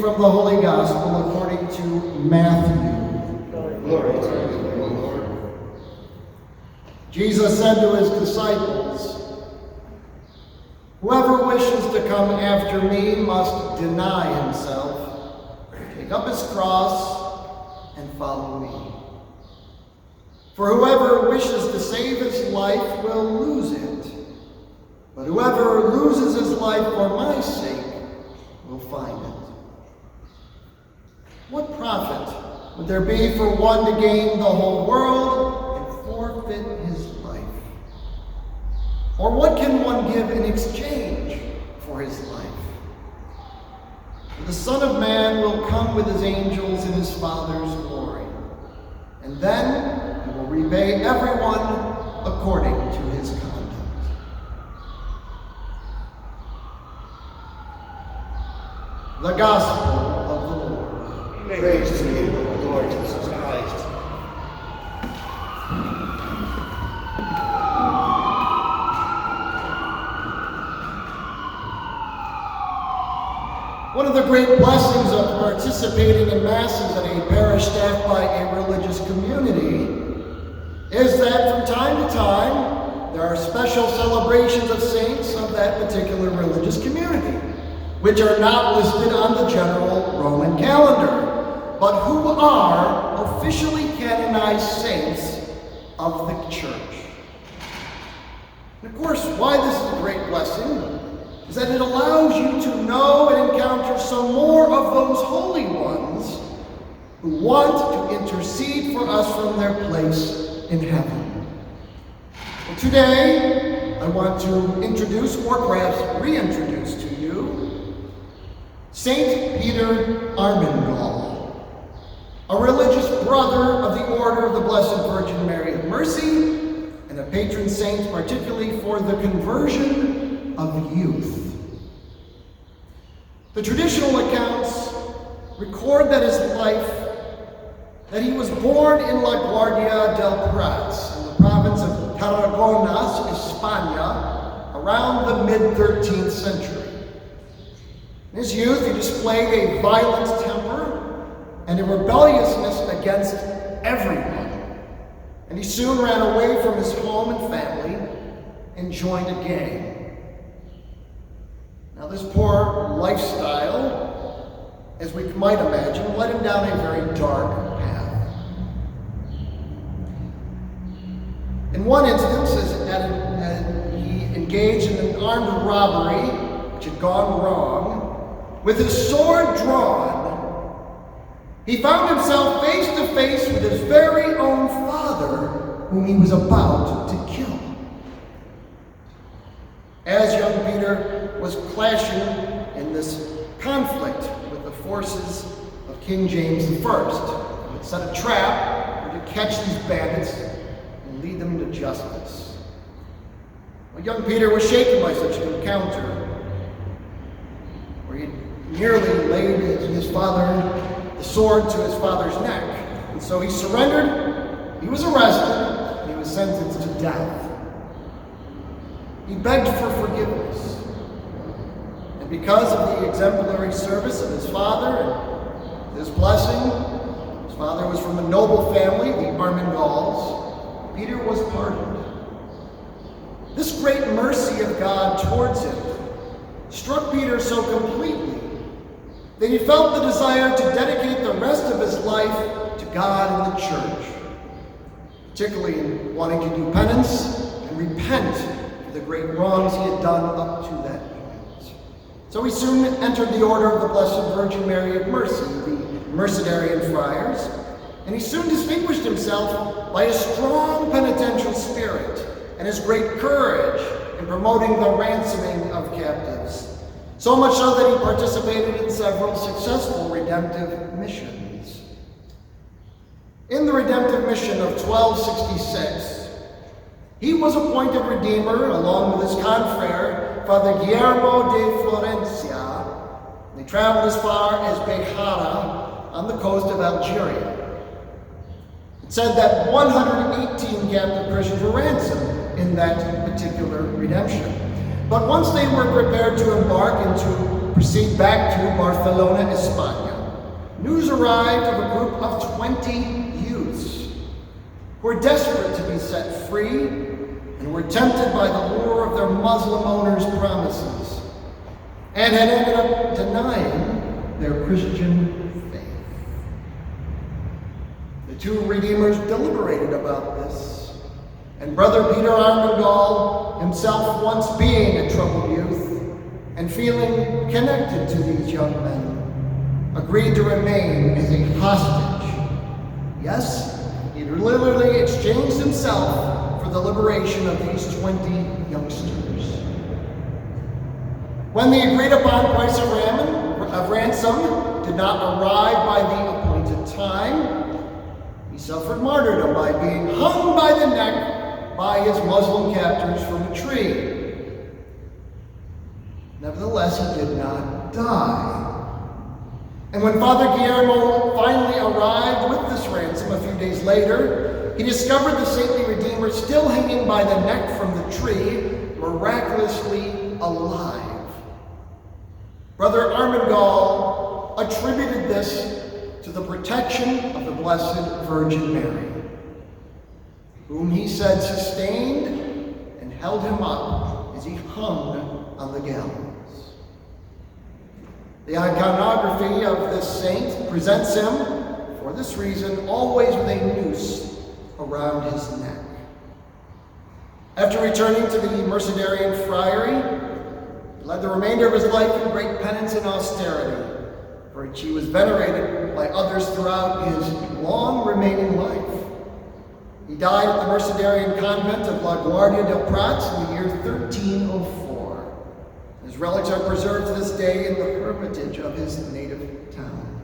from the Holy Gospel according to Matthew. Glory to you, Lord. Jesus said to his disciples, "Whoever wishes to come after me must deny himself, take up his cross, and follow me. For whoever wishes to save his life will lose it, but whoever loses his life for my sake will find it. What profit would there be for one to gain the whole world and forfeit his life? Or what can one give in exchange for his life? For the Son of Man will come with his angels in his Father's glory, and then he will repay everyone according to his conduct." The Gospel of the Lord. Praise to you, Lord Jesus Christ. One of the great blessings of participating in Masses at a parish staffed by a religious community is that from time to time there are special celebrations of saints of that particular religious community, which are not listed on the general Roman calendar, but who are officially canonized saints of the Church. And of course, why this is a great blessing is that it allows you to know and encounter some more of those holy ones who want to intercede for us from their place in heaven. Well, today, I want to introduce, or perhaps reintroduce to you, Saint Peter Armengol, a religious brother of the Order of the Blessed Virgin Mary of Mercy, and a patron saint particularly for the conversion of youth. The traditional accounts record that he was born in La Guardia del Prat, in the province of Tarragona, España, around the mid-13th century. In his youth, he displayed a violent temper and a rebelliousness against everyone, and he soon ran away from his home and family and joined a gang. Now, this poor lifestyle, as we might imagine, led him down a very dark path. In one instance, as he engaged in an armed robbery which had gone wrong, with his sword drawn, he found himself face to face with his very own father, whom he was about to kill. As young Peter was clashing in this conflict with the forces of King James I, he had set a trap to catch these bandits and lead them to justice. Well, young Peter was shaken by such an encounter, where he nearly laid the sword to his father's neck. And so he surrendered, he was arrested, and he was sentenced to death. He begged for forgiveness. And because of the exemplary service of his father and his blessing, his father was from a noble family, the Armengols, Peter was pardoned. This great mercy of God towards him struck Peter so completely that he felt the desire to dedicate the rest of his life to God and the Church, particularly in wanting to do penance and repent for the great wrongs he had done up to that point. So he soon entered the Order of the Blessed Virgin Mary of Mercy, the Mercedarian Friars, and he soon distinguished himself by his strong penitential spirit and his great courage in promoting the ransoming of captives. So much so that he participated in several successful redemptive missions. In the redemptive mission of 1266, he was appointed Redeemer along with his confrere, Father Guillermo de Florencia. They traveled as far as Bejarra on the coast of Algeria. It said that 118 captive Christians were ransomed in that particular redemption. But once they were prepared to embark into proceed back to Barcelona, España, news arrived of a group of 20 youths who were desperate to be set free and were tempted by the lure of their Muslim owners' promises and had ended up denying their Christian faith. The two redeemers deliberated about this, and Brother Peter Armengol, himself once being a troubled youth and feeling connected to these young men, agreed to remain as a hostage. Yes, he literally exchanged himself for the liberation of these 20 youngsters. When the agreed upon price of ransom did not arrive by the appointed time, he suffered martyrdom by being hung by the neck by his Muslim captors from a tree. Nevertheless, he did not die. And when Father Guillermo finally arrived with this ransom a few days later, he discovered the saintly Redeemer still hanging by the neck from the tree, miraculously alive. Brother Armengol attributed this to the protection of the Blessed Virgin Mary, whom he said sustained and held him up as he hung on the gallows. The iconography of this saint presents him, for this reason, always with a noose around his neck. After returning to the Mercedarian friary, he led the remainder of his life in great penance and austerity, for which he was venerated by others throughout his long remaining life. He died at the Mercedarian convent of La Guardia del Prats in the year 1304. His relics are preserved to this day in the hermitage of his native town.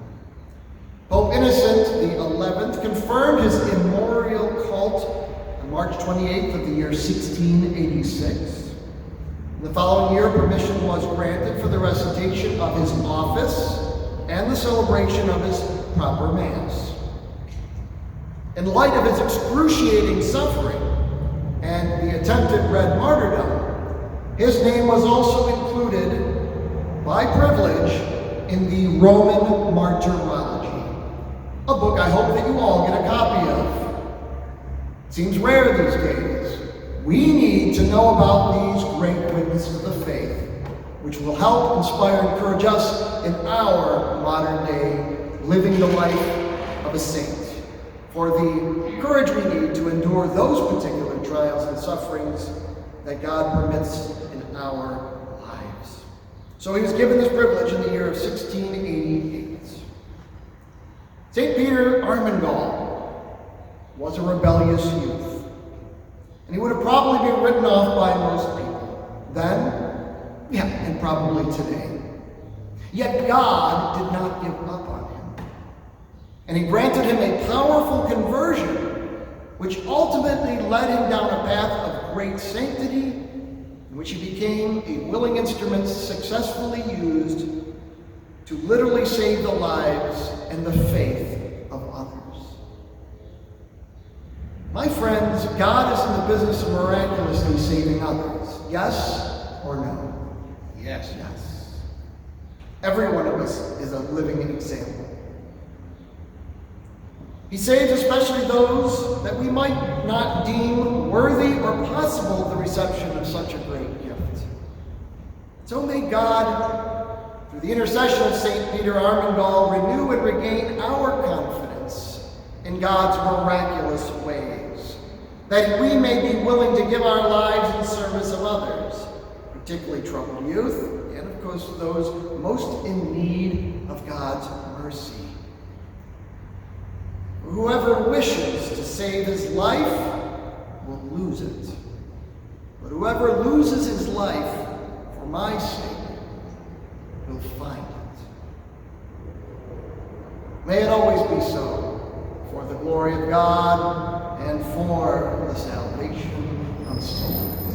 Pope Innocent XI confirmed his immemorial cult on March 28th of the year 1686. The following year, permission was granted for the recitation of his office and the celebration of his proper Mass. In light of his excruciating suffering and the attempted red martyrdom, his name was also included by privilege in the Roman Martyrology, a book I hope that you all get a copy of. It seems rare these days. We need to know about these great witnesses of the faith, which will help inspire and encourage us in our modern day living the life of a saint, for the courage we need to endure those particular trials and sufferings that God permits in our lives. So he was given this privilege in the year of 1688. St. Peter Armengol was a rebellious youth, and he would have probably been written off by most people then, and probably today. Yet God did not give up on him, and he granted him a powerful conversion, which ultimately led him down a path of great sanctity, in which he became a willing instrument successfully used to literally save the lives and the faith of others. My friends, God is in the business of miraculously saving others. Yes or no? Yes. Yes. Every one of us is a living example. He saves especially those that we might not deem worthy or possible of the reception of such a great gift. So may God, through the intercession of St. Peter Armengol, renew and regain our confidence in God's miraculous ways, that we may be willing to give our lives in service of others, particularly troubled youth, and of course those most in need of God's mercy. Whoever wishes to save his life will lose it. But whoever loses his life for my sake will find it. May it always be so, for the glory of God and for the salvation of souls.